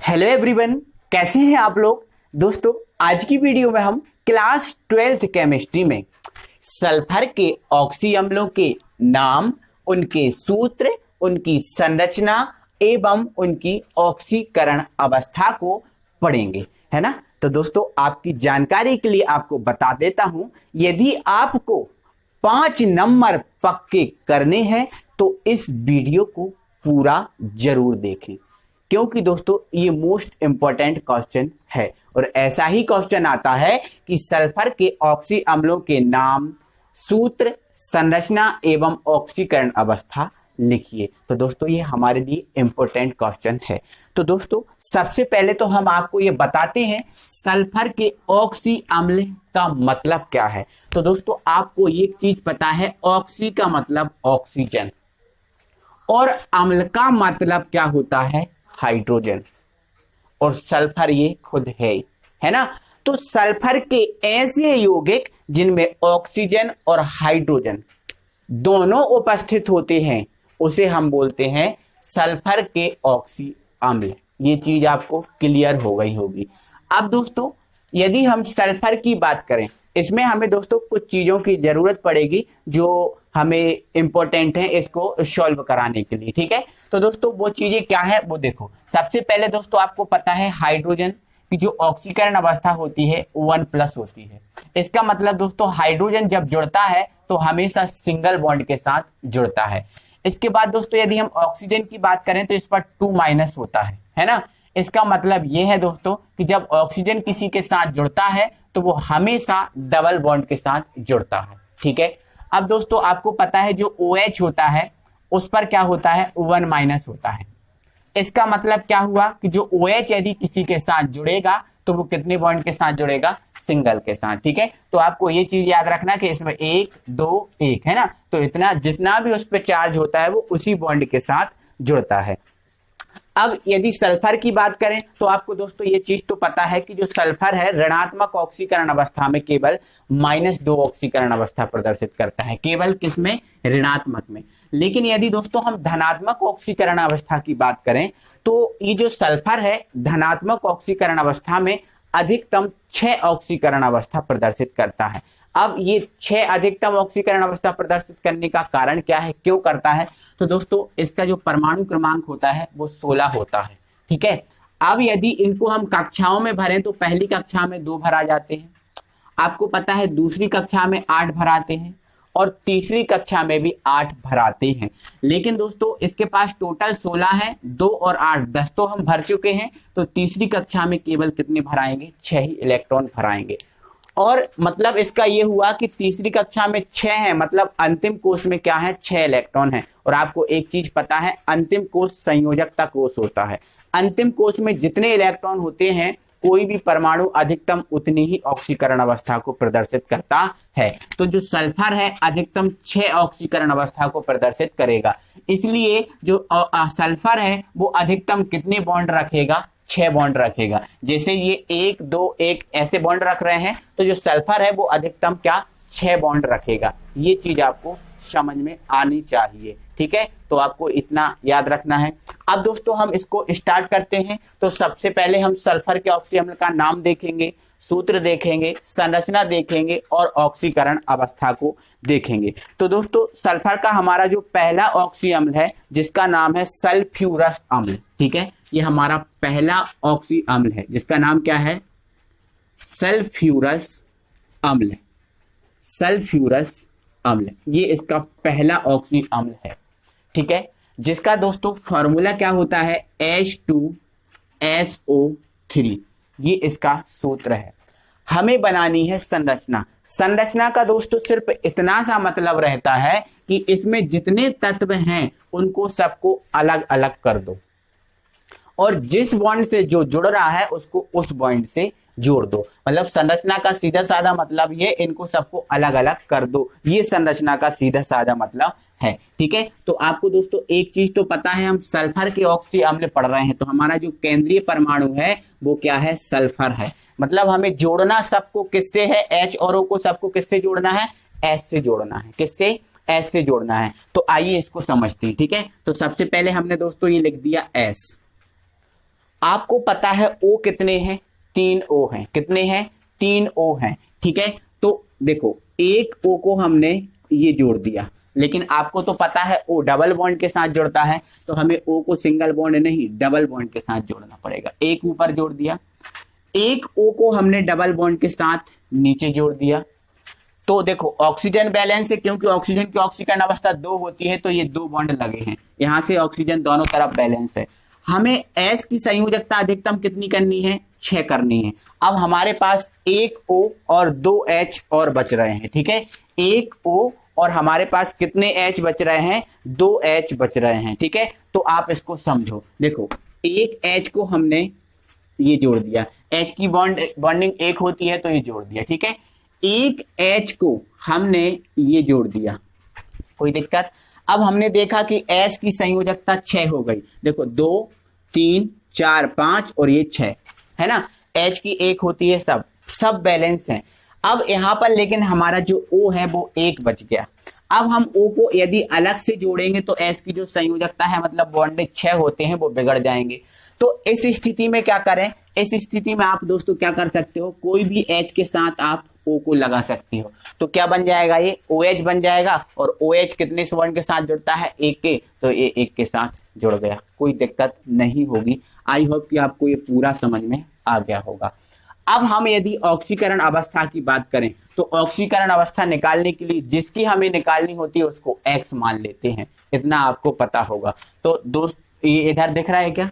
Hello everyone, कैसे हैं आप लोग। दोस्तों, आज की वीडियो में हम क्लास 12th केमिस्ट्री में सल्फर के ऑक्सी अम्लों के नाम, उनके सूत्र, उनकी संरचना एवं उनकी ऑक्सीकरण अवस्था को पढ़ेंगे, है ना। तो दोस्तों, आपकी जानकारी के लिए आपको बता देता हूं, यदि आपको 5 नंबर पक्के करने हैं तो इस वीडियो को पूरा जरूर देखें, क्योंकि दोस्तों ये मोस्ट इंपॉर्टेंट क्वेश्चन है। और ऐसा ही क्वेश्चन आता है कि सल्फर के ऑक्सी अम्लों के नाम, सूत्र, संरचना एवं ऑक्सीकरण अवस्था लिखिए। तो दोस्तों ये हमारे लिए इंपॉर्टेंट क्वेश्चन है। तो दोस्तों, सबसे पहले तो हम आपको ये बताते हैं सल्फर के ऑक्सी अम्ल का मतलब क्या है। तो दोस्तों, आपको एक चीज पता है, ऑक्सी का मतलब ऑक्सीजन और अम्ल का मतलब क्या होता है, हाइड्रोजन। और सल्फर ये खुद है ना। तो सल्फर के ऐसे यौगिक जिनमें ऑक्सीजन और हाइड्रोजन दोनों उपस्थित होते हैं उसे हम बोलते हैं सल्फर के ऑक्सी अम्ल। ये चीज आपको क्लियर हो गई होगी। अब दोस्तों, यदि हम सल्फर की बात करें, इसमें हमें दोस्तों कुछ चीजों की जरूरत पड़ेगी जो हमें इंपॉर्टेंट है इसको सॉल्व कराने के लिए, ठीक है। तो दोस्तों, वो चीजें क्या है वो देखो। सबसे पहले दोस्तों, आपको पता है हाइड्रोजन की जो ऑक्सीकरण अवस्था होती है 1+ होती है। इसका मतलब दोस्तों, हाइड्रोजन जब जुड़ता है तो हमेशा सिंगल बॉन्ड के साथ जुड़ता है। इसके बाद दोस्तों, यदि हम ऑक्सीजन की बात करें तो इस पर 2- होता है ना। इसका मतलब यह है दोस्तों कि जब ऑक्सीजन किसी के साथ जुड़ता है तो वो हमेशा डबल बॉन्ड के साथ जुड़ता है, ठीक है। अब दोस्तों, आपको पता है जो OH होता है उस पर क्या होता है, 1- होता है। इसका मतलब क्या हुआ कि जो OH यदि किसी के साथ जुड़ेगा तो वो कितने बॉन्ड के साथ जुड़ेगा, सिंगल के साथ, ठीक है। तो आपको ये चीज याद रखना कि इसमें 1 2 1 है ना। तो इतना जितना भी उस पर चार्ज होता है वो उसी बॉन्ड के साथ जुड़ता है। अब यदि सल्फर की बात करें तो आपको दोस्तों ये चीज तो पता है कि जो सल्फर है ऋणात्मक ऑक्सीकरण अवस्था में केवल -2 ऑक्सीकरण अवस्था प्रदर्शित करता है, केवल किसमें, ऋणात्मक में। लेकिन यदि दोस्तों हम धनात्मक ऑक्सीकरण अवस्था की बात करें तो ये जो सल्फर है धनात्मक ऑक्सीकरण अवस्था में अधिकतम 6 ऑक्सीकरण अवस्था प्रदर्शित करता है। अब ये 6 अधिकतम ऑक्सीकरण अवस्था प्रदर्शित करने का कारण क्या है, क्यों करता है। तो दोस्तों, इसका जो परमाणु क्रमांक होता है वो 16 होता है, ठीक है। अब यदि इनको हम कक्षाओं में भरें तो पहली कक्षा में 2 भरा जाते हैं, आपको पता है दूसरी कक्षा में 8 भराते हैं और तीसरी कक्षा में भी 8 भराते हैं। लेकिन दोस्तों, इसके पास टोटल 16 है, 2 और 8 10 तो हम भर चुके हैं। तो तीसरी कक्षा में केवल कितने भराएंगे, 6 ही इलेक्ट्रॉन भराएंगे। और मतलब इसका ये हुआ कि तीसरी कक्षा में 6 है, मतलब अंतिम कोष में क्या है, 6 इलेक्ट्रॉन है। और आपको एक चीज पता है, अंतिम कोष संयोजकता कोष होता है। अंतिम कोष में जितने इलेक्ट्रॉन होते हैं कोई भी परमाणु अधिकतम उतनी ही ऑक्सीकरण अवस्था को प्रदर्शित करता है। तो जो सल्फर है अधिकतम 6 ऑक्सीकरण अवस्था को प्रदर्शित करेगा। इसलिए जो सल्फर है वो अधिकतम कितने बॉन्ड रखेगा, 6 बॉन्ड रखेगा। जैसे ये 1 2 1 ऐसे बॉन्ड रख रहे हैं तो जो सल्फर है वो अधिकतम क्या, 6 बॉन्ड रखेगा। ये चीज आपको समझ में आनी चाहिए, ठीक है। तो आपको इतना याद रखना है। अब दोस्तों, हम इसको स्टार्ट करते हैं। तो सबसे पहले हम सल्फर के ऑक्सी अम्ल का नाम देखेंगे, सूत्र देखेंगे, संरचना देखेंगे और ऑक्सीकरण अवस्था को देखेंगे। तो दोस्तों, सल्फर का हमारा जो पहला ऑक्सी अम्ल है जिसका नाम है सल्फ्यूरस अम्ल, ठीक है। ये हमारा पहला ऑक्सी अम्ल है जिसका नाम क्या है, सल्फ्यूरस अम्ल। सल्फ्यूरस अम्ल ये इसका पहला ऑक्सी अम्ल है, ठीक है। जिसका दोस्तों फॉर्मूला क्या होता है, H2SO3। ये इसका सूत्र है। हमें बनानी है संरचना। संरचना का दोस्तों सिर्फ इतना सा मतलब रहता है कि इसमें जितने तत्व हैं उनको सबको अलग अलग कर दो और जिस बॉन्ड से जो जुड़ रहा है उसको उस बॉन्ड से जोड़ दो। मतलब संरचना का सीधा साधा मतलब ये, इनको सबको अलग अलग कर दो। ये संरचना का सीधा साधा मतलब है, ठीक है। तो आपको दोस्तों एक चीज तो पता है, हम सल्फर के ऑक्सी अम्ल पढ़ रहे हैं तो हमारा जो केंद्रीय परमाणु है वो क्या है, सल्फर है। मतलब हमें जोड़ना सबको किससे है, H और O को सबको किससे जोड़ना है, S से जोड़ना है। किससे, S से जोड़ना है। तो आइए इसको समझते हैं, ठीक है। तो सबसे पहले हमने दोस्तों ये लिख दिया S। आपको पता है O कितने हैं, 3 O हैं, कितने हैं, 3 O हैं, ठीक है। तो देखो एक O को हमने ये जोड़ दिया, लेकिन आपको तो पता है O डबल बॉन्ड के साथ जुड़ता है, तो हमें O को सिंगल बॉन्ड नहीं डबल बॉन्ड के साथ जोड़ना पड़ेगा। एक ऊपर जोड़ दिया, एक O को हमने डबल बॉन्ड के साथ नीचे जोड़ दिया। तो देखो ऑक्सीजन बैलेंस है, क्योंकि ऑक्सीजन की ऑक्सीकरण अवस्था 2 होती है, तो ये 2 बॉन्ड लगे हैं, यहां से ऑक्सीजन दोनों तरफ बैलेंस है। हमें S की संयोजकता अधिकतम कितनी करनी है, 6 करनी है। अब हमारे पास एक O और 2 H और बच रहे हैं, ठीक है। एक O और हमारे पास कितने H बच रहे हैं, 2 H बच रहे हैं, ठीक है। तो आप इसको समझो, देखो एक H को हमने ये जोड़ दिया, H की बॉन्डिंग एक होती है तो ये जोड़ दिया, ठीक है। एक H को हमने ये जोड़ दिया, कोई दिक्कत। अब हमने देखा कि S की संयोजकता 6 हो गई, देखो 2 3 4 5 और ये 6 है ना। H की एक होती है, सब बैलेंस है। अब यहाँ पर लेकिन हमारा जो O है वो एक बच गया। अब हम O को यदि अलग से जोड़ेंगे तो S की जो संयोजकता है मतलब बॉन्डेज 6 होते हैं वो बिगड़ जाएंगे। तो इस स्थिति में क्या करें, इस स्थिति में आप दोस्तों क्या कर सकते हो, कोई भी H के साथ आप O को लगा सकते हो, तो क्या बन जाएगा, ये OH बन जाएगा। और OH कितने बॉन्ड के साथ जुड़ता है, एक के, तो ये एक के साथ जुड़ गया, कोई दिक्कत नहीं होगी। आई होप कि आपको ये पूरा समझ में आ गया होगा। अब हम यदि ऑक्सीकरण अवस्था की बात करें तो ऑक्सीकरण अवस्था निकालने के लिए जिसकी हमें निकालनी होती है उसको X मान लेते हैं, इतना आपको पता होगा। तो दोस्त ये इधर दिख रहा है क्या,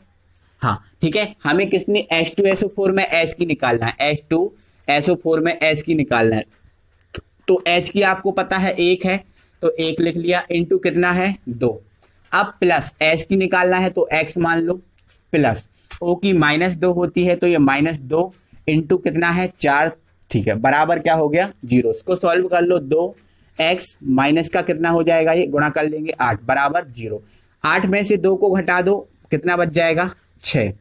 हाँ ठीक है। हमें किसने H2SO4 में S की निकालना है, H2SO4 में S की निकालना है। तो H की आपको पता है 1 है, तो 1 लिख लिया, इंटू कितना है 2। अब प्लस S की निकालना है तो X मान लो, प्लस O की -2 होती है तो ये -2 इंटू कितना है 4, ठीक है, बराबर क्या हो गया 0। इसको सॉल्व कर लो, 2x माइनस का कितना हो जाएगा, ये गुणा कर लेंगे 8 बराबर 0। 8 में से 2 को घटा दो, कितना बच जाएगा 6,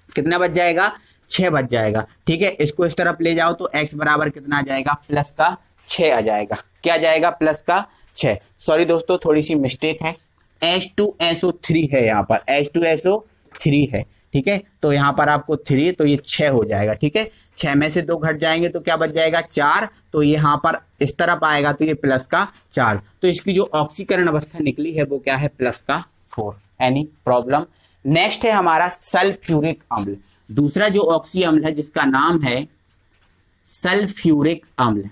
कितना बच जाएगा 6 बच जाएगा, ठीक है। इसको इस तरफ ले जाओ तो x बराबर कितना आ जाएगा, प्लस का 6 आ जाएगा, क्या आ जाएगा प्लस का 6। सॉरी दोस्तों थोड़ी सी मिस्टेक है, H2SO3 है, यहाँ पर H2SO3 है, ठीक है। तो यहाँ पर आपको 3 तो ये 6 हो जाएगा, ठीक है। 6 में से 2 घट जाएंगे तो क्या बच जाएगा 4, तो ये यहाँ पर इस तरफ आएगा तो ये प्लस का 4। तो इसकी जो ऑक्सीकरण अवस्था निकली है वो क्या है, प्लस का 4। Any problem. नेक्स्ट है हमारा सल्फ्यूरिक अम्ल, दूसरा जो ऑक्सी अम्ल है जिसका नाम है सल्फ्यूरिक अम्ल।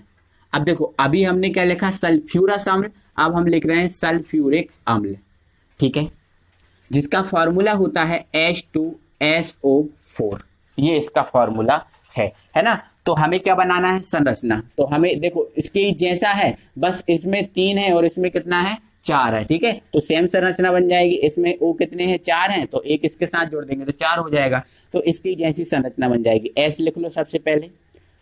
अब देखो अभी हमने क्या लिखा, सल्फ्यूरस अम्ल, अब हम लिख रहे हैं सल्फ्यूरिक अम्ल, ठीक है, जिसका फॉर्मूला होता है H2SO4, ये इसका फॉर्मूला है ना। तो हमें क्या बनाना है, संरचना। तो हमें देखो इसके जैसा है, बस इसमें 3 है और इसमें कितना है 4 है, ठीक है। तो सेम संरचना बन जाएगी, इसमें O कितने हैं 4 हैं, तो एक इसके साथ जोड़ देंगे तो 4 हो जाएगा। तो इसकी जैसी संरचना बन जाएगी। S लिख लो सबसे पहले,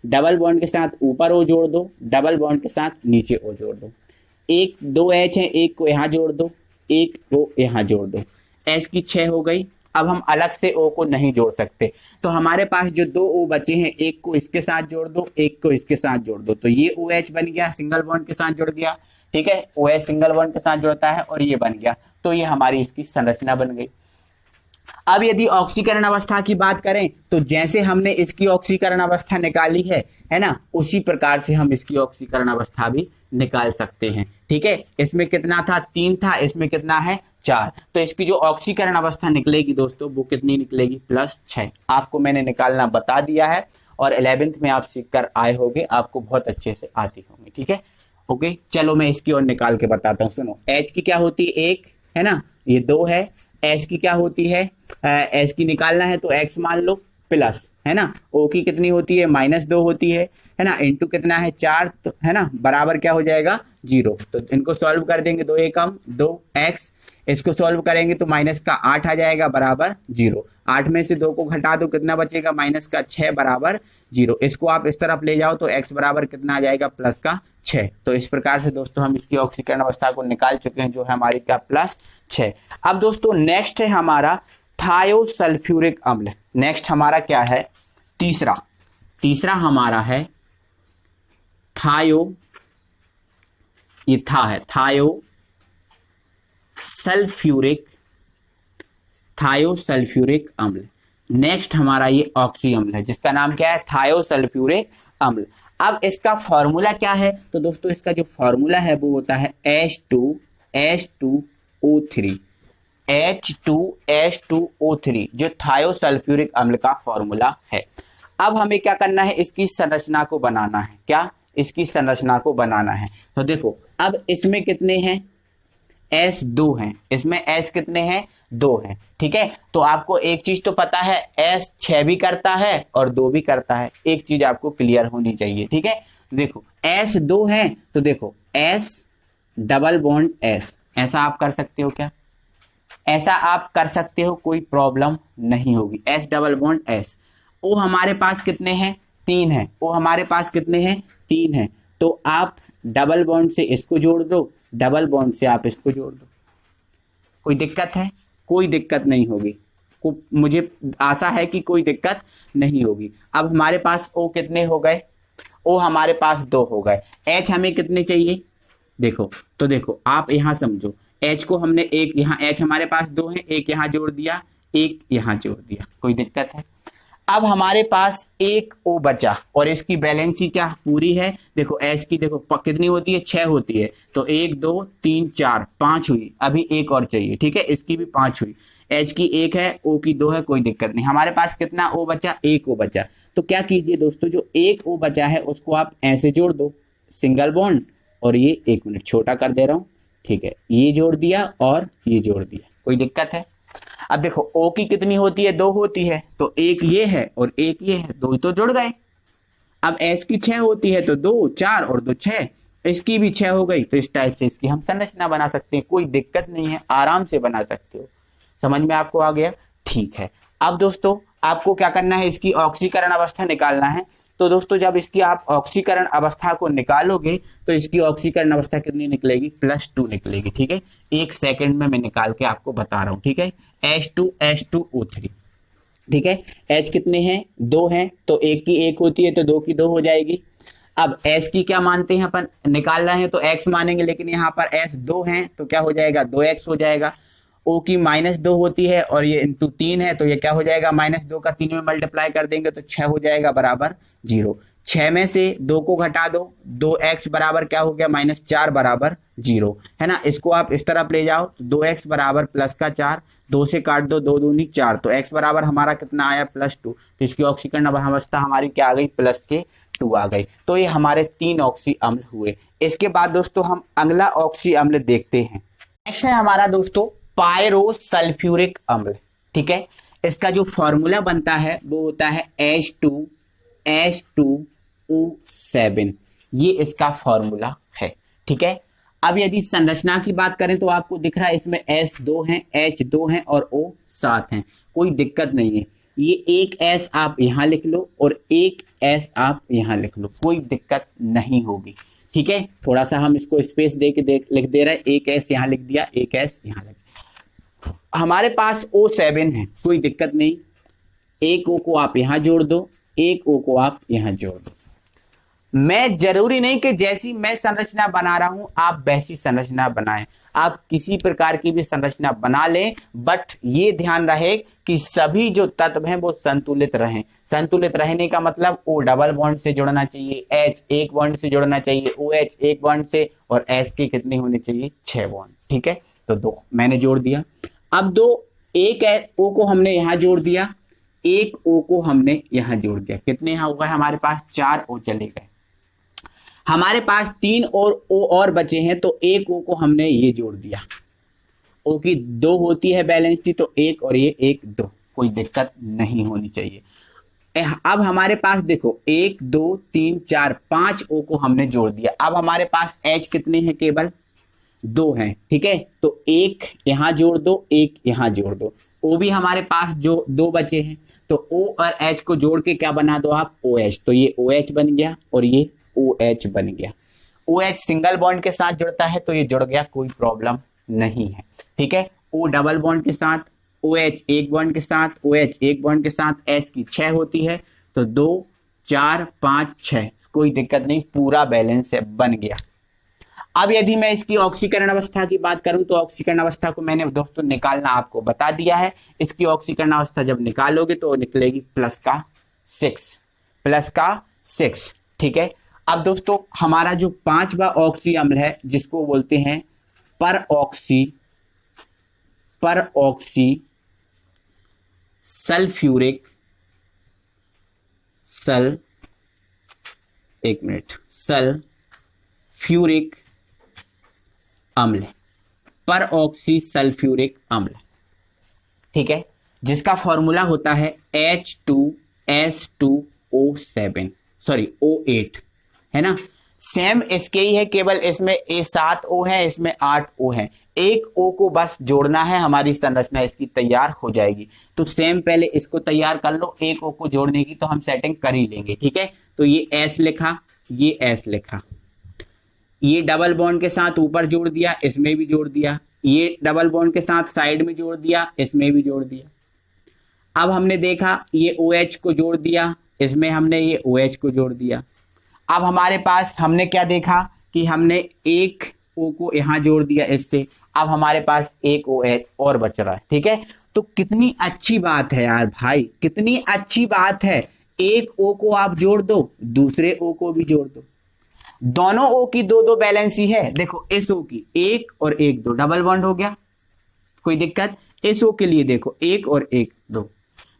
डबल बॉन्ड के साथ ऊपर O जोड़ दो, डबल बॉन्ड के साथ नीचे O जोड़ दो, 2 H है, एक को यहाँ जोड़ दो, एक को यहाँ जोड़ दो, S की 6 हो गई। अब हम अलग से O को नहीं जोड़ सकते, तो हमारे पास जो 2 O बचे हैं, एक को इसके साथ जोड़ दो, एक को इसके साथ जोड़ दो, तो ये OH बन गया, सिंगल बॉन्ड के साथ जुड़ गया, ठीक है। OH सिंगल बॉन्ड के साथ जुड़ता है और ये बन गया, तो ये हमारी इसकी संरचना बन गई। अब यदि ऑक्सीकरण अवस्था की बात करें तो जैसे हमने इसकी ऑक्सीकरण अवस्था निकाली है ना, उसी प्रकार से हम इसकी ऑक्सीकरण अवस्था भी निकाल सकते हैं, ठीक है। इसमें कितना था 3 था, इसमें कितना है 4, तो इसकी जो ऑक्सीकरण अवस्था निकलेगी दोस्तों वो कितनी निकलेगी, +6। आपको मैंने निकालना बता दिया है और 11th में आप सीख कर आए होंगे, आपको बहुत अच्छे से आती होंगी, ठीक है। ओके चलो मैं इसकी और निकाल के बताता हूँ। सुनो, H की क्या होती है 1 है ना, ये 2 है। S की क्या होती है, S की निकालना है तो X मान लो, प्लस है ना, O की कितनी होती है -2 होती है ना, इंटू कितना है 4, तो है ना बराबर क्या हो जाएगा 0। तो इनको सॉल्व कर देंगे, 2 एकम 2x, इसको सॉल्व करेंगे तो माइनस का 8 आ जाएगा बराबर 0। 8 में से 2 को घटा दो, कितना बचेगा माइनस का 6 बराबर 0। इसको आप इस तरफ ले जाओ तो x बराबर कितना आ जाएगा, प्लस का 6। तो इस प्रकार से दोस्तों हम इसकी ऑक्सीकरण अवस्था को निकाल चुके हैं, जो है हमारी क्या +6। अब दोस्तों नेक्स्ट है हमारा थायोसल्फ्यूरिक अम्ल। नेक्स्ट हमारा क्या है, तीसरा हमारा है थायोसल्फ्यूरिक अम्ल। नेक्स्ट हमारा ये ऑक्सी अम्ल है जिसका नाम क्या है, थायोसल्फ्यूरिक अम्ल। अब इसका फॉर्मूला क्या है, तो दोस्तों इसका जो फॉर्मूला है वो होता है H2H2O3, H2H2O3 जो थायोसल्फ्यूरिक अम्ल का फॉर्मूला है। अब हमें क्या करना है, इसकी संरचना को बनाना है। क्या, इसकी संरचना को बनाना है। तो देखो अब इसमें कितने हैं, S 2 हैं, इसमें S कितने हैं, 2 हैं। ठीक है, तो आपको एक चीज तो पता है, S 6 भी करता है और 2 भी करता है, एक चीज आपको क्लियर होनी चाहिए। ठीक है, देखो S 2 है तो देखो S डबल बॉन्ड S, ऐसा आप कर सकते हो क्या, ऐसा आप कर सकते हो, कोई प्रॉब्लम नहीं होगी। S double bond S। O हमारे पास कितने हैं, 3 है, O हमारे पास कितने हैं, 3 है, तो आप डबल बॉन्ड से इसको जोड़ दो, डबल बॉन्ड से आप इसको जोड़ दो। कोई दिक्कत है, कोई दिक्कत नहीं होगी, मुझे आशा है कि कोई दिक्कत नहीं होगी। अब हमारे पास O कितने हो गए, O हमारे पास 2 हो गए। H हमें कितने चाहिए, देखो तो देखो आप यहां समझो, H को हमने एक यहाँ, H हमारे पास 2 है, एक यहाँ जोड़ दिया, एक यहाँ जोड़ दिया, कोई दिक्कत है। अब हमारे पास एक O बचा और इसकी बैलेंसी क्या पूरी है, देखो S की देखो कितनी होती है, 6 होती है, तो 1 2 3 4 5 हुई, अभी एक और चाहिए। ठीक है, इसकी भी 5 हुई, H की 1 है, O की 2 है, कोई दिक्कत नहीं। हमारे पास कितना O बचा, 1 O बचा। तो क्या कीजिए दोस्तों, जो 1 O बचा है उसको आप ऐसे जोड़ दो, सिंगल बॉन्ड, और ये 1 मिनट छोटा कर दे रहा हूं। ठीक है, ये जोड़ दिया और ये जोड़ दिया, कोई दिक्कत है। अब देखो O की कितनी होती है, 2 होती है, तो एक ये है और एक ये है, 2 तो जुड़ गए। अब S की 6 होती है, तो 2 4 और 2 6, इसकी भी 6 हो गई, तो इस टाइप से इसकी हम संरचना बना सकते हैं, कोई दिक्कत नहीं है, आराम से बना सकते हो। समझ में आपको आ गया, ठीक है। अब दोस्तों आपको क्या करना है, इसकी ऑक्सीकरण अवस्था निकालना है। तो दोस्तों जब इसकी आप ऑक्सीकरण अवस्था को निकालोगे तो इसकी ऑक्सीकरण अवस्था कितनी निकलेगी, +2 निकलेगी। ठीक है, 1 सेकंड में मैं निकाल के आपको बता रहा हूं। ठीक है, H2H2O3। ठीक है, H कितने हैं, 2 हैं, तो 1 की 1 होती है तो 2 की 2 हो जाएगी। अब S की क्या मानते हैं अपन, निकाल रहे हैं तो X मानेंगे, लेकिन यहाँ पर S 2 हैं तो क्या हो जाएगा, 2X हो जाएगा। O की -2 होती है और ये इंटू 3 है, तो ये क्या हो जाएगा, -2 का 3 में मल्टीप्लाई कर देंगे तो 6 हो जाएगा बराबर 0। 6 में से 2 को घटा दो, 2x बराबर क्या हो गया, -4 बराबर 0, है ना। इसको आप इस तरफ ले जाओ, तो 2x बराबर प्लस का 4, 2 से काट दो, 2 दूनी 4, तो x बराबर हमारा कितना आया, +2। तो इसकी ऑक्सीकरण अवस्था हमारी क्या आ गई, +2 आ गई। तो ये हमारे 3 ऑक्सी अम्ल हुए। इसके बाद दोस्तों हम अगला ऑक्सी अम्ल देखते हैं। नेक्स्ट है हमारा दोस्तों पायरोसल्फ्यूरिक अम्ल। ठीक है, इसका जो फॉर्मूला बनता है वो होता है H2H2O7, ये इसका फॉर्मूला है। ठीक है, अब यदि संरचना की बात करें तो आपको दिख रहा है इसमें S 2 है, H 2 है और O 7 है, कोई दिक्कत नहीं है। ये एक S आप यहां लिख लो और एक S आप यहां लिख लो, कोई दिक्कत नहीं होगी। ठीक है, थोड़ा सा हम इसको स्पेस दे के लिख दे रहे हैं, एक S यहां लिख दिया, एक S यहां लिख। हमारे पास O7 है, कोई दिक्कत नहीं, एक O को आप यहां जोड़ दो, एक O को आप यहां जोड़ दो। मैं जरूरी नहीं कि जैसी मैं संरचना बना रहा हूं आप वैसी संरचना बनाएं, आप किसी प्रकार की भी संरचना बना लें, बट ये ध्यान रहे कि सभी जो तत्व हैं वो संतुलित रहें। संतुलित रहने का मतलब O डबल बॉन्ड से जुड़ना चाहिए, H एक बॉन्ड से जुड़ना चाहिए, OH एक बॉन्ड से, और S के कितने होने चाहिए, 6 बॉन्ड। ठीक है, तो 2 मैंने जोड़ दिया। अब 2 एक O को हमने यहां जोड़ दिया, एक O को हमने यहां जोड़ दिया, कितने यहां हो गए हमारे पास, 4 O चले गए। हमारे पास 3 और O और बचे हैं, तो एक O को हमने ये जोड़ दिया, O की 2 होती है बैलेंस थी, तो 1 और ये 1 2, कोई दिक्कत नहीं होनी चाहिए। अब हमारे पास देखो 1 2 3 4 5 O को हमने जोड़ दिया। अब हमारे पास H कितने हैं, केवल 2 हैं। ठीक है, तो एक यहां जोड़ दो, एक यहां जोड़ दो। O भी हमारे पास जो 2 बचे हैं, तो O और H को जोड़ के क्या बना दो आप, OH, तो ये OH बन गया और ये OH बन गया। OH सिंगल बॉन्ड के साथ जुड़ता है तो ये जुड़ गया, कोई प्रॉब्लम नहीं है। ठीक है, O डबल बॉन्ड के साथ, OH एक बॉन्ड के साथ, OH एक बॉन्ड के साथ, S की 6 होती है, तो 2 4 5 6, कोई दिक्कत नहीं, पूरा बैलेंस है, बन गया। अब यदि मैं इसकी ऑक्सीकरण अवस्था की बात करूं तो ऑक्सीकरण अवस्था को मैंने दोस्तों निकालना आपको बता दिया है। इसकी ऑक्सीकरण अवस्था जब निकालोगे तो निकलेगी +6, ठीक है। अब दोस्तों हमारा जो 5वां ऑक्सी अम्ल है जिसको बोलते हैं पर ऑक्सी सल्फ्यूरिक सल्फ्यूरिक अम्ल, पर ऑक्सी सल्फ्यूरिक अम्ल, ठीक है, जिसका फॉर्मूला होता है H2S2O7 O8, है ना। सेम इसके ही है, केवल इसमें 7 O है, इसमें 8 O है। एक O को बस जोड़ना है, हमारी संरचना इसकी तैयार हो जाएगी। तो सेम पहले इसको तैयार कर लो, एक O को जोड़ने की तो हम सेटिंग कर ही लेंगे, ठीक है। तो ये S लिखा, ये S लिखा, ये डबल बॉन्ड के साथ ऊपर जोड़ दिया, इसमें भी जोड़ दिया, ये डबल बॉन्ड के साथ साइड में जोड़ दिया, इसमें भी जोड़ दिया। अब हमने देखा ये OH को जोड़ दिया, इसमें हमने ये OH को जोड़ दिया। अब हमारे पास हमने क्या देखा कि हमने एक O को यहां जोड़ दिया इससे, अब हमारे पास एक OH और बच रहा है, ठीक है। तो कितनी अच्छी बात है यार भाई, कितनी अच्छी बात है। एक O को आप जोड़ दो, दूसरे O को भी जोड़ दो, दोनों O की दो बैलेंसी है। देखो इस O की 1 और 1 2 डबल बॉन्ड हो गया, कोई दिक्कत। इस O के लिए देखो 1 और 1 2,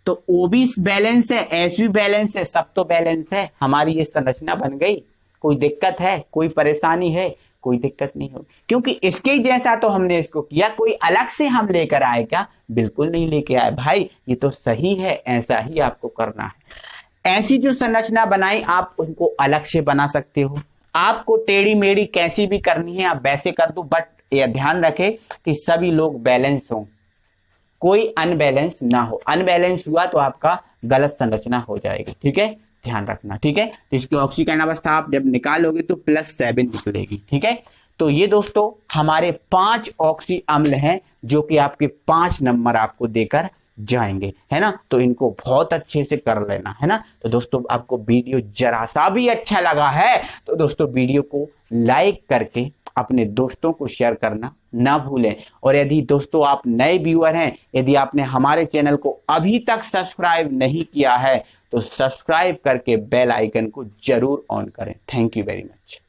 तो O भी बैलेंस है, S भी बैलेंस है, सब तो बैलेंस है। हमारी ये संरचना बन गई। कोई दिक्कत है, कोई परेशानी है? कोई दिक्कत नहीं होगी, क्योंकि इसके ही जैसा तो हमने इसको किया। कोई अलग से हम लेकर आए क्या? बिल्कुल नहीं लेके आए भाई, ये तो सही है, ऐसा ही आपको करना है। ऐसी जो संरचना बनाई आप उनको अलग से बना सकते हो। आपको टेढ़ी मेढ़ी कैसी भी करनी है आप वैसे कर दो, बट यह ध्यान रखें कि सभी लोग बैलेंस हों, कोई अनबैलेंस ना हो। अनबैलेंस हुआ तो आपका गलत संरचना हो जाएगी, ठीक है, ध्यान रखना, ठीक है। तो इसकी ऑक्सीकरण अवस्था आप जब निकालोगे तो +7 निकलेगी, ठीक है। तो ये दोस्तों हमारे 5 ऑक्सी अम्ल हैं जो कि आपके 5 नंबर आपको देकर जाएंगे, है ना। तो इनको बहुत अच्छे से कर लेना, है ना। तो दोस्तों आपको वीडियो जरा सा भी अच्छा लगा है तो दोस्तों वीडियो को लाइक करके अपने दोस्तों को शेयर करना ना भूलें। और यदि दोस्तों आप नए व्यूअर हैं, यदि आपने हमारे चैनल को अभी तक सब्सक्राइब नहीं किया है तो सब्सक्राइब करके बेल आइकन को जरूर ऑन करें। Thank you very much.